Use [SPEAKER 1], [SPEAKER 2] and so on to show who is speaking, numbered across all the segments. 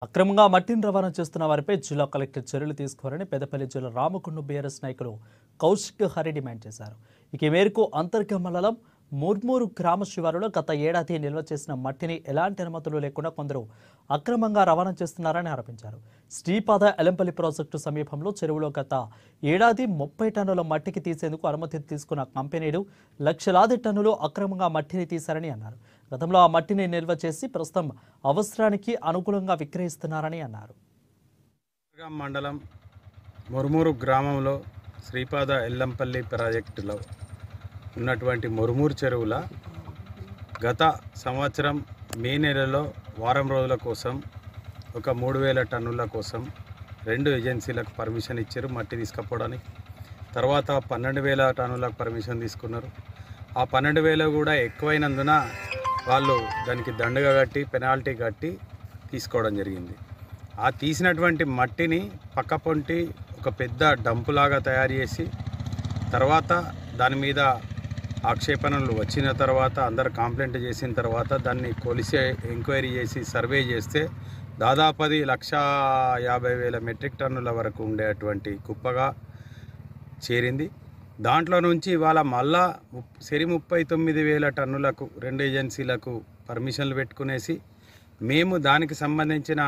[SPEAKER 1] అక్రమంగా మట్టిని రవాణా చేస్తున్న వారిపై జిల్లా కలెక్టర్ చర్యలు తీసుకోవాలని పెద్దపల్లి జిల్లా రామకుండు బీఆర్ఎస్ నాయకులు కౌశిక్ హరి డిమాండ్ చేశారు. ఈ మేరకు అంతర్గ మండలం ముర్మూరు గ్రామ శివారులో గత ఏడాది నిల్వ చేసిన మట్టిని ఎలాంటి అనుమతులు లేకుండా కొందరు అక్రమంగా రవాణా చేస్తున్నారని ఆరోపించారు. శ్రీపాద ఎలంపల్లి ప్రాజెక్టు సమీపంలో చెరువులో గత ఏడాది 30 టన్నుల మట్టికి తీసేందుకు అనుమతి తీసుకున్న కంపెనీలు లక్షలాది టన్నులు అక్రమంగా మట్టిని తీశారని అన్నారు. గతంలో ఆ మట్టిని నిల్వ చేసి ప్రస్తుతం అవసరానికి అనుకూలంగా విక్రయిస్తున్నారని అన్నారు.
[SPEAKER 2] మండలం ముర్మూరు గ్రామంలో శ్రీపాద ఎల్లంపల్లి ప్రాజెక్టులో ఉన్నటువంటి ముర్మూరు చెరువుల గత సంవత్సరం మే నెలలో వారం రోజుల కోసం ఒక 3000 టన్నుల కోసం 2 ఏజెన్సీలకు పర్మిషన్ ఇచ్చారు మట్టి తీసుకుపోవడానికి. తర్వాత 12,000 టన్నులకు పర్మిషన్ తీసుకున్నారు. ఆ 12,000 కూడా ఎక్కువైనందున వాళ్ళు దానికి దండగా కట్టి పెనాల్టీ కట్టి తీసుకోవడం జరిగింది. ఆ తీసినటువంటి మట్టిని పక్కపొంటి ఒక పెద్ద డంపులాగా తయారు చేసి తర్వాత దాని మీద ఆక్షేపణలు వచ్చిన తర్వాత అందరు కంప్లైంట్ చేసిన తర్వాత దాన్ని కొలిసి ఎంక్వైరీ చేసి సర్వే చేస్తే దాదాపు 1,50,000 మెట్రిక్ టన్నుల వరకు ఉండేటువంటి కుప్పగా చేరింది. దాంట్లో నుంచి ఇవాళ మళ్ళా 39,000 టన్నులకు 2 ఏజెన్సీలకు పర్మిషన్లు పెట్టుకునేసి మేము దానికి సంబంధించిన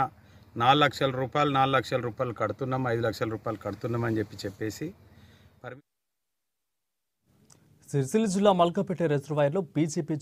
[SPEAKER 2] 4 లక్షల రూపాయలు కడుతున్నాం, 5 లక్షల రూపాయలు కడుతున్నామని చెప్పేసి
[SPEAKER 1] సిరిసిల్ల జిల్లా మల్కపేట రిజర్వాయర్లో బీజేపీ